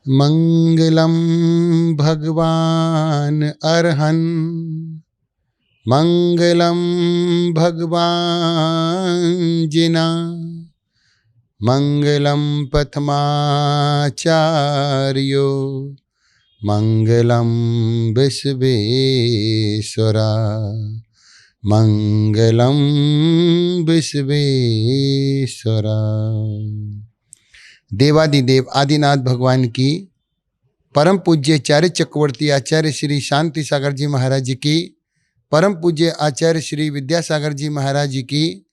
मंगलम भगवान अर्हन् मंगलम भगवान जिना मंगलम पथमाचार्यो मंगलम विश्वेश्वरा मंगलम विश्वेश्वरा। देवादिदेव आदिनाथ भगवान की परम पूज्य आचार्य चक्रवर्ती आचार्य श्री शांति सागर जी महाराज जी की, परम पूज्य आचार्य श्री विद्यासागर जी महाराज जी की,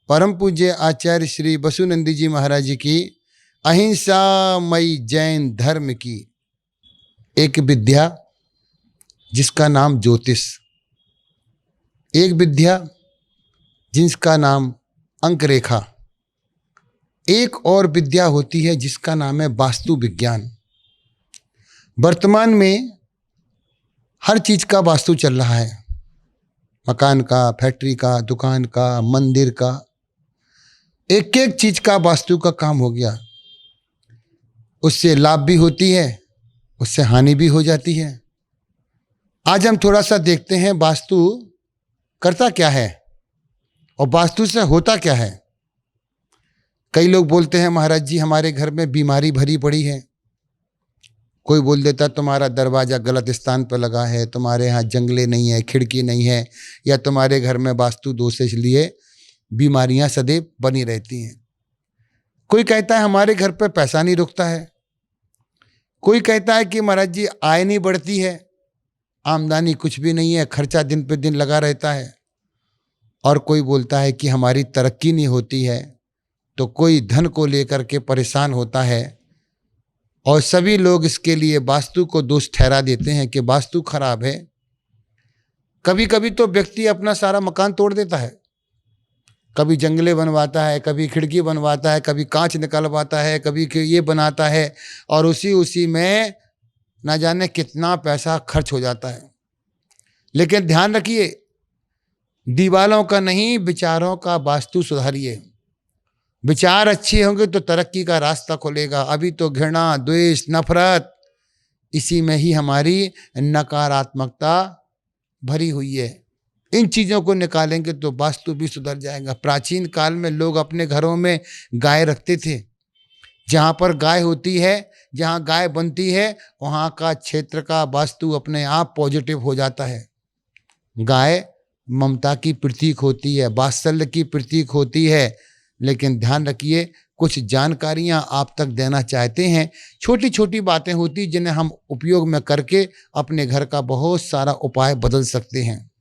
परम पूज्य आचार्य श्री बसुनंदी जी महाराज जी की, अहिंसामयी जैन धर्म की एक विद्या जिसका नाम ज्योतिष, एक विद्या जिसका नाम अंक रेखा, एक और विद्या होती है जिसका नाम है वास्तु विज्ञान। वर्तमान में हर चीज का वास्तु चल रहा है, मकान का, फैक्ट्री का, दुकान का, मंदिर का, एक एक चीज का वास्तु का काम हो गया। उससे लाभ भी होती है, उससे हानि भी हो जाती है। आज हम थोड़ा सा देखते हैं वास्तु करता क्या है और वास्तु से होता क्या है। कई लोग बोलते हैं महाराज जी हमारे घर में बीमारी भरी पड़ी है। कोई बोल देता तुम्हारा दरवाजा गलत स्थान पर लगा है, तुम्हारे यहाँ जंगले नहीं है, खिड़की नहीं है, या तुम्हारे घर में वास्तु दोष इसलिए बीमारियां सदैव बनी रहती हैं। कोई कहता है हमारे घर पे पैसा नहीं रुकता है। कोई कहता है कि महाराज जी आय नहीं बढ़ती है, आमदनी कुछ भी नहीं है, खर्चा दिन पे दिन लगा रहता है। और कोई बोलता है कि हमारी तरक्की नहीं होती है। तो कोई धन को लेकर के परेशान होता है और सभी लोग इसके लिए वास्तु को दोष ठहरा देते हैं कि वास्तु खराब है। कभी कभी तो व्यक्ति अपना सारा मकान तोड़ देता है, कभी जंगले बनवाता है, कभी खिड़की बनवाता है, कभी कांच निकलवाता है, कभी ये बनाता है और उसी में ना जाने कितना पैसा खर्च हो जाता है। लेकिन ध्यान रखिए, दीवालों का नहीं विचारों का वास्तु सुधारिए। विचार अच्छे होंगे तो तरक्की का रास्ता खुलेगा। अभी तो घृणा, द्वेष, नफरत, इसी में ही हमारी नकारात्मकता भरी हुई है। इन चीज़ों को निकालेंगे तो वास्तु भी सुधर जाएगा। प्राचीन काल में लोग अपने घरों में गाय रखते थे। जहाँ पर गाय होती है, जहाँ गाय बनती है, वहाँ का क्षेत्र का वास्तु अपने आप पॉजिटिव हो जाता है। गाय ममता की प्रतीक होती है, वात्सल्य की प्रतीक होती है। लेकिन ध्यान रखिए, कुछ जानकारियां आप तक देना चाहते हैं। छोटी छोटी बातें होती जिन्हें हम उपयोग में करके अपने घर का बहुत सारा उपाय बदल सकते हैं।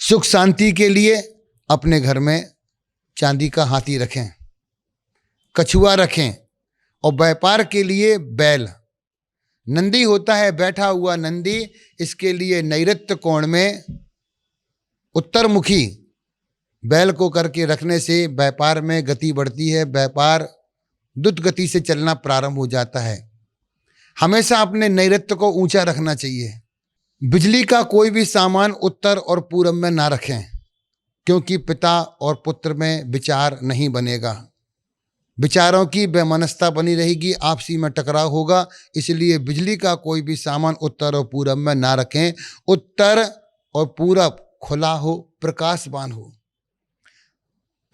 सुख शांति के लिए अपने घर में चांदी का हाथी रखें, कछुआ रखें, और व्यापार के लिए बैल, नंदी होता है बैठा हुआ नंदी, इसके लिए नैऋत्य कोण में उत्तरमुखी बैल को करके रखने से व्यापार में गति बढ़ती है, व्यापार द्रुत गति से चलना प्रारंभ हो जाता है। हमेशा अपने नैऋत्य को ऊंचा रखना चाहिए। बिजली का कोई भी सामान उत्तर और पूरब में ना रखें, क्योंकि पिता और पुत्र में विचार नहीं बनेगा, विचारों की वैमनस्यता बनी रहेगी, आपसी में टकराव होगा। इसलिए बिजली का कोई भी सामान उत्तर और पूरब में ना रखें। उत्तर और पूरब खुला हो, प्रकाशवान हो।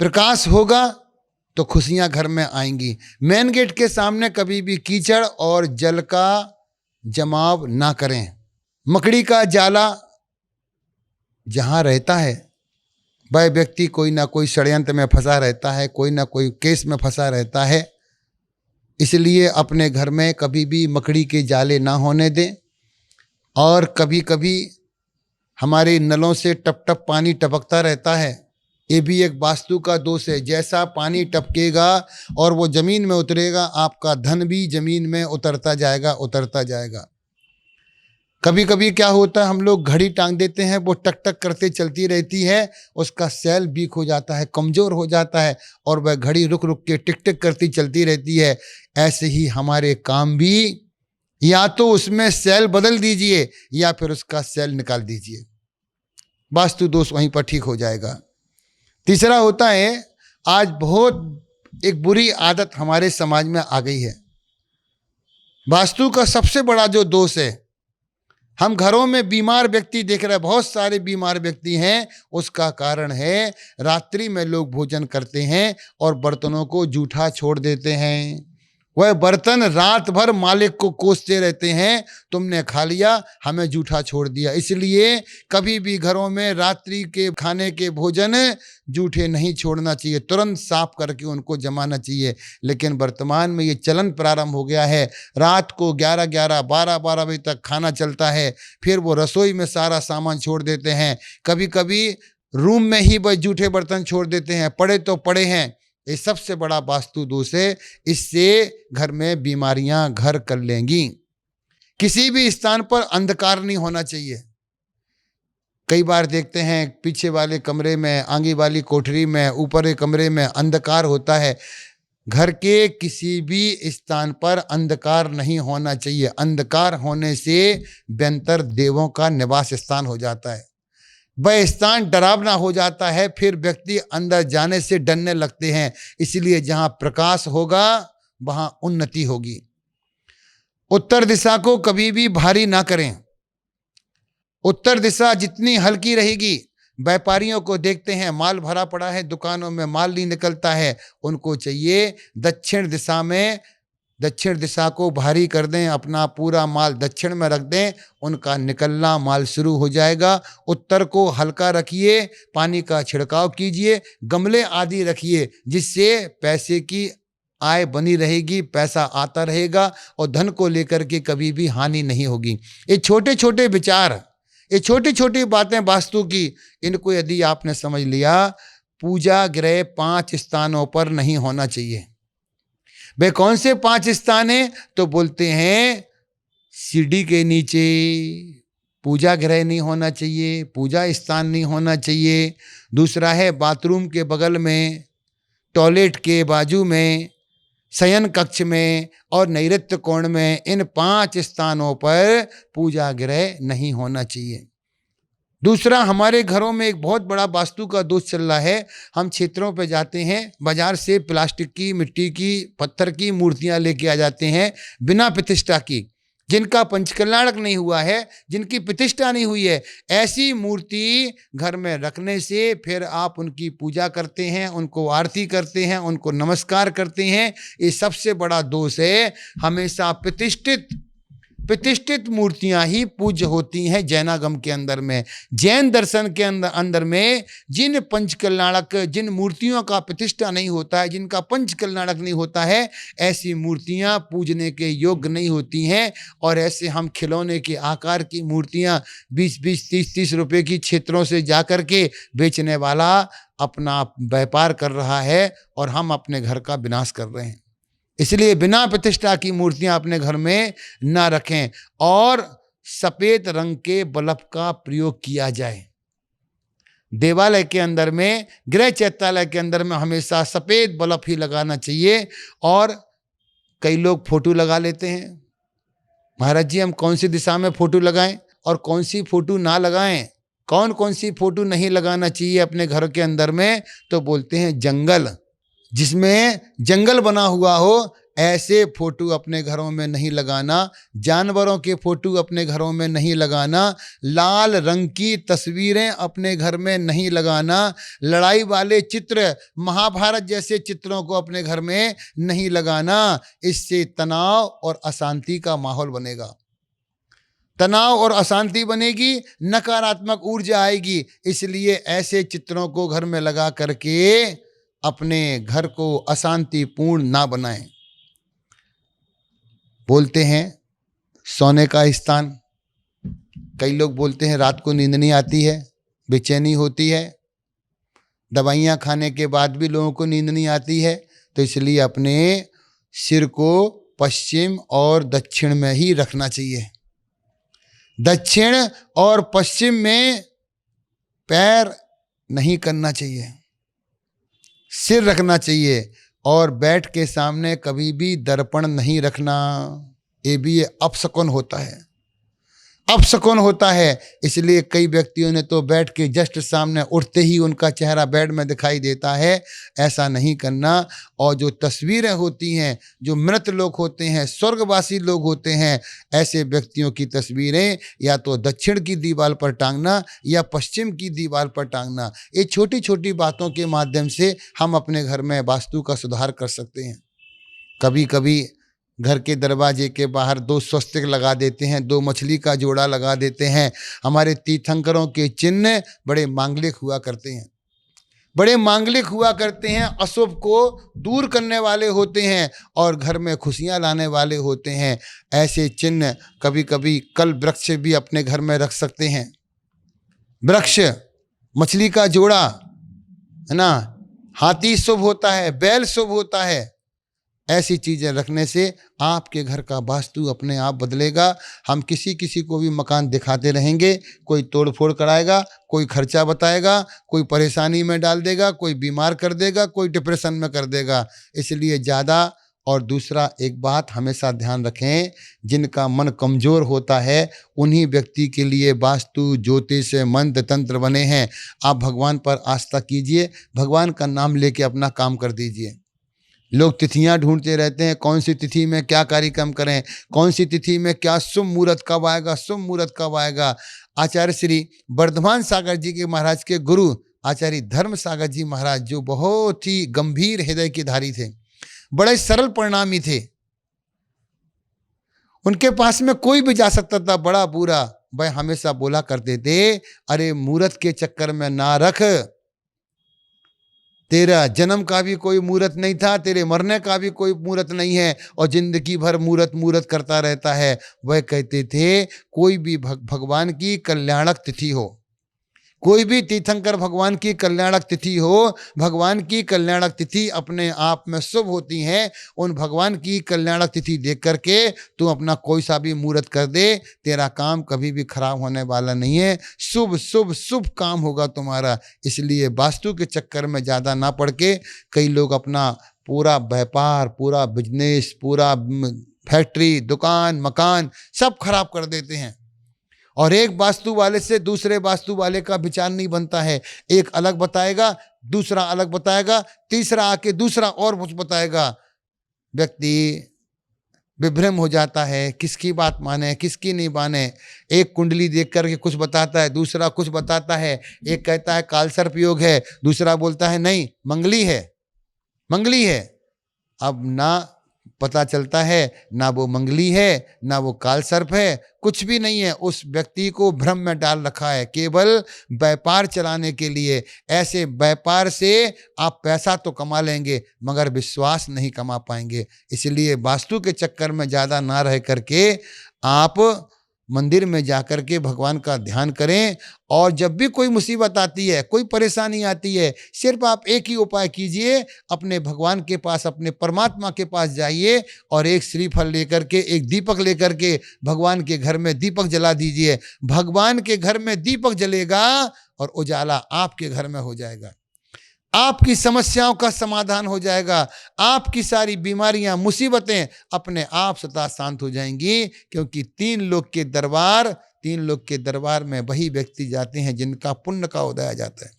प्रकाश होगा तो खुशियां घर में आएंगी। मेन गेट के सामने कभी भी कीचड़ और जल का जमाव ना करें। मकड़ी का जाला जहां रहता है वह व्यक्ति कोई ना कोई षड्यंत्र में फंसा रहता है, कोई ना कोई केस में फंसा रहता है। इसलिए अपने घर में कभी भी मकड़ी के जाले ना होने दें। और कभी कभी हमारे नलों से टप टप पानी टपकता रहता है, ये भी एक वास्तु का दोष है। जैसा पानी टपकेगा और वो जमीन में उतरेगा, आपका धन भी जमीन में उतरता जाएगा, उतरता जाएगा। कभी कभी क्या होता है, हम लोग घड़ी टांग देते हैं, वो टक टक करते चलती रहती है, उसका सेल वीक हो जाता है, कमजोर हो जाता है, और वह घड़ी रुक रुक के टिक टिक करती चलती रहती है। ऐसे ही हमारे काम भी, या तो उसमें सेल बदल दीजिए या फिर उसका सेल निकाल दीजिए, वास्तु दोष वहीं पर ठीक हो जाएगा। तीसरा होता है, आज बहुत एक बुरी आदत हमारे समाज में आ गई है। वास्तु का सबसे बड़ा जो दोष है, हम घरों में बीमार व्यक्ति देख रहे हैं, बहुत सारे बीमार व्यक्ति हैं, उसका कारण है रात्रि में लोग भोजन करते हैं और बर्तनों को जूठा छोड़ देते हैं। वह बर्तन रात भर मालिक को कोसते रहते हैं, तुमने खा लिया, हमें जूठा छोड़ दिया। इसलिए कभी भी घरों में रात्रि के खाने के भोजन जूठे नहीं छोड़ना चाहिए, तुरंत साफ करके उनको जमाना चाहिए। लेकिन वर्तमान में ये चलन प्रारंभ हो गया है, रात को 11-11, 12-12 बजे तक खाना चलता है, फिर वो रसोई में सारा सामान छोड़ देते हैं। कभी कभी रूम में ही वह जूठे बर्तन छोड़ देते हैं, पड़े तो पड़े हैं। ये सबसे बड़ा वास्तु दोष है, इससे घर में बीमारियां घर कर लेंगी। किसी भी स्थान पर अंधकार नहीं होना चाहिए। कई बार देखते हैं पीछे वाले कमरे में, आगे वाली कोठरी में, ऊपर के कमरे में अंधकार होता है। घर के किसी भी स्थान पर अंधकार नहीं होना चाहिए। अंधकार होने से व्यंतर देवों का निवास स्थान हो जाता है, वह स्थान डरावना हो जाता है, फिर व्यक्ति अंदर जाने से डरने लगते हैं। इसलिए जहां प्रकाश होगा वहां उन्नति होगी। उत्तर दिशा को कभी भी भारी ना करें। उत्तर दिशा जितनी हल्की रहेगी, व्यापारियों को देखते हैं माल भरा पड़ा है, दुकानों में माल नहीं निकलता है, उनको चाहिए दक्षिण दिशा में, दक्षिण दिशा को भारी कर दें, अपना पूरा माल दक्षिण में रख दें, उनका निकलना माल शुरू हो जाएगा। उत्तर को हल्का रखिए, पानी का छिड़काव कीजिए, गमले आदि रखिए, जिससे पैसे की आय बनी रहेगी, पैसा आता रहेगा और धन को लेकर के कभी भी हानि नहीं होगी। ये छोटे छोटे विचार, ये छोटी छोटी बातें वास्तु की, इनको यदि आपने समझ लिया, पूजा गृह 5 स्थानों पर नहीं होना चाहिए। वे कौन से 5 स्थान हैं? तो बोलते हैं सीढ़ी के नीचे पूजा गृह नहीं होना चाहिए, पूजा स्थान नहीं होना चाहिए। दूसरा है बाथरूम के बगल में, टॉयलेट के बाजू में, शयन कक्ष में और नैऋत्य कोण में। इन 5 स्थानों पर पूजा गृह नहीं होना चाहिए। दूसरा, हमारे घरों में एक बहुत बड़ा वास्तु का दोष चल रहा है। हम क्षेत्रों पे जाते हैं, बाजार से प्लास्टिक की, मिट्टी की, पत्थर की मूर्तियां लेके आ जाते हैं बिना प्रतिष्ठा की, जिनका पंचकल्याणक नहीं हुआ है, जिनकी प्रतिष्ठा नहीं हुई है। ऐसी मूर्ति घर में रखने से फिर आप उनकी पूजा करते हैं, उनको आरती करते हैं, उनको नमस्कार करते हैं। ये सबसे बड़ा दोष है। हमेशा प्रतिष्ठित मूर्तियां ही पूज्य होती हैं जैनागम के अंदर में। जैन दर्शन के अंदर में जिन पंचकल्याणक, जिन मूर्तियों का प्रतिष्ठा नहीं होता है, जिनका पंचकल्याणक नहीं होता है, ऐसी मूर्तियां पूजने के योग्य नहीं होती हैं। और ऐसे हम खिलौने के आकार की मूर्तियां 20-20, 30-30 रुपए की क्षेत्रों से जाकर के बेचने वाला अपना व्यापार कर रहा है और हम अपने घर का विनाश कर रहे हैं। इसलिए बिना प्रतिष्ठा की मूर्तियां अपने घर में ना रखें और सफेद रंग के बल्ब का प्रयोग किया जाए। देवालय के अंदर में, गृह चैत्यालय के अंदर में हमेशा सफेद बल्ब ही लगाना चाहिए। और कई लोग फोटो लगा लेते हैं। महाराज जी, हम कौन सी दिशा में फोटो लगाएं और कौन सी फोटो ना लगाएं, कौन कौन सी फोटो नहीं लगाना चाहिए अपने घर के अंदर में? तो बोलते हैं जंगल, जिसमें जंगल बना हुआ हो ऐसे फोटो अपने घरों में नहीं लगाना। जानवरों के फोटो अपने घरों में नहीं लगाना। लाल रंग की तस्वीरें अपने घर में नहीं लगाना। लड़ाई वाले चित्र, महाभारत जैसे चित्रों को अपने घर में नहीं लगाना। इससे तनाव और अशांति का माहौल बनेगा। तनाव और अशांति बनेगी, नकारात्मक ऊर्जा आएगी। इसलिए ऐसे चित्रों को घर में लगा करके अपने घर को अशांतिपूर्ण ना बनाएं। बोलते हैं सोने का स्थान, कई लोग बोलते हैं रात को नींद नहीं आती है, बेचैनी होती है, दवाइयाँ खाने के बाद भी लोगों को नींद नहीं आती है। तो इसलिए अपने सिर को पश्चिम और दक्षिण में ही रखना चाहिए। दक्षिण और पश्चिम में पैर नहीं करना चाहिए, सिर रखना चाहिए। और बेड के सामने कभी भी दर्पण नहीं रखना, ये भी अपशकुन होता है। अपशकुन होता है। इसलिए कई व्यक्तियों ने तो बैठ के जस्ट सामने उठते ही उनका चेहरा बेड में दिखाई देता है। ऐसा नहीं करना। और जो तस्वीरें होती हैं, जो मृत लोग होते हैं, स्वर्गवासी लोग होते हैं, ऐसे व्यक्तियों की तस्वीरें या तो दक्षिण की दीवार पर टांगना या पश्चिम की दीवार पर टांगना। ये छोटी छोटी बातों के माध्यम से हम अपने घर में वास्तु का सुधार कर सकते हैं। कभी कभी घर के दरवाजे के बाहर 2 स्वस्तिक लगा देते हैं, 2 मछली का जोड़ा लगा देते हैं। हमारे तीर्थंकरों के चिन्ह बड़े मांगलिक हुआ करते हैं, बड़े मांगलिक हुआ करते हैं, अशुभ को दूर करने वाले होते हैं और घर में खुशियां लाने वाले होते हैं। ऐसे चिन्ह कभी कभी कल वृक्ष भी अपने घर में रख सकते हैं। वृक्ष, मछली का जोड़ा, है ना, हाथी शुभ होता है, बैल शुभ होता है। ऐसी चीज़ें रखने से आपके घर का वास्तु अपने आप बदलेगा। हम किसी किसी को भी मकान दिखाते रहेंगे, कोई तोड़ फोड़ कराएगा, कोई खर्चा बताएगा, कोई परेशानी में डाल देगा, कोई बीमार कर देगा, कोई डिप्रेशन में कर देगा। इसलिए ज़्यादा। और दूसरा एक बात हमेशा ध्यान रखें, जिनका मन कमज़ोर होता है उन्हीं व्यक्ति के लिए वास्तु, ज्योतिष, मंत्र, तंत्र बने हैं। आप भगवान पर आस्था कीजिए, भगवान का नाम लेके अपना काम कर दीजिए। लोग तिथियां ढूंढते रहते हैं, कौन सी तिथि में क्या कार्यक्रम करें, कौन सी तिथि में क्या शुभ मुहूर्त कब आएगा, शुभ मुहूर्त कब आएगा। आचार्य श्री वर्धमान सागर जी के महाराज के गुरु आचार्य धर्म सागर जी महाराज, जो बहुत ही गंभीर हृदय के धारी थे, बड़े सरल परिणामी थे, उनके पास में कोई भी जा सकता था, बड़ा बुरा। वह हमेशा बोला करते थे, अरे मुहूर्त के चक्कर में ना रख, तेरा जन्म का भी कोई मुहूर्त नहीं था, तेरे मरने का भी कोई मुहूर्त नहीं है, और जिंदगी भर मुहूर्त मुहूर्त करता रहता है। वह कहते थे, कोई भी भगवान की कल्याणक तिथि हो, कोई भी तीर्थंकर भगवान की कल्याणक तिथि हो, भगवान की कल्याणक तिथि अपने आप में शुभ होती हैं। उन भगवान की कल्याणक तिथि देख करके तू अपना कोई सा भी मुहूर्त कर दे, तेरा काम कभी भी खराब होने वाला नहीं है, शुभ शुभ शुभ काम होगा तुम्हारा। इसलिए वास्तु के चक्कर में ज़्यादा ना पड़ के कई लोग अपना पूरा व्यापार, पूरा बिजनेस, पूरा फैक्ट्री, दुकान, मकान सब खराब कर देते हैं। और एक वास्तु वाले से दूसरे वास्तु वाले का विचार नहीं बनता है। एक अलग बताएगा, दूसरा अलग बताएगा, तीसरा आके दूसरा और कुछ बताएगा। व्यक्ति विभ्रम हो जाता है, किसकी बात माने, किसकी नहीं माने। एक कुंडली देख करके कुछ बताता है, दूसरा कुछ बताता है। एक कहता है कालसर्प योग है, दूसरा बोलता है नहीं मंगली है, मंगली है। अब ना पता चलता है ना वो मंगली है ना वो कालसर्प है, कुछ भी नहीं है। उस व्यक्ति को भ्रम में डाल रखा है केवल व्यापार चलाने के लिए। ऐसे व्यापार से आप पैसा तो कमा लेंगे मगर विश्वास नहीं कमा पाएंगे। इसलिए वास्तु के चक्कर में ज़्यादा ना रह करके आप मंदिर में जाकर के भगवान का ध्यान करें। और जब भी कोई मुसीबत आती है, कोई परेशानी आती है, सिर्फ आप एक ही उपाय कीजिए, अपने भगवान के पास, अपने परमात्मा के पास जाइए और एक श्रीफल लेकर के, एक दीपक लेकर के भगवान के घर में दीपक जला दीजिए। भगवान के घर में दीपक जलेगा और उजाला आपके घर में हो जाएगा, आपकी समस्याओं का समाधान हो जाएगा, आपकी सारी बीमारियां, मुसीबतें अपने आप स्वतः शांत हो जाएंगी। क्योंकि तीन लोग के दरबार में वही व्यक्ति जाते हैं जिनका पुण्य का उदय आ जाता है।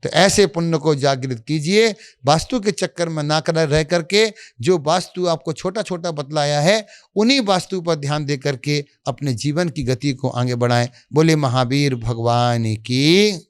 तो ऐसे पुण्य को जागृत कीजिए, वास्तु के चक्कर में ना कर रह करके जो वास्तु आपको छोटा छोटा बतलाया है उन्हीं वास्तु पर ध्यान दे करके अपने जीवन की गति को आगे बढ़ाएं। बोले महावीर भगवान की।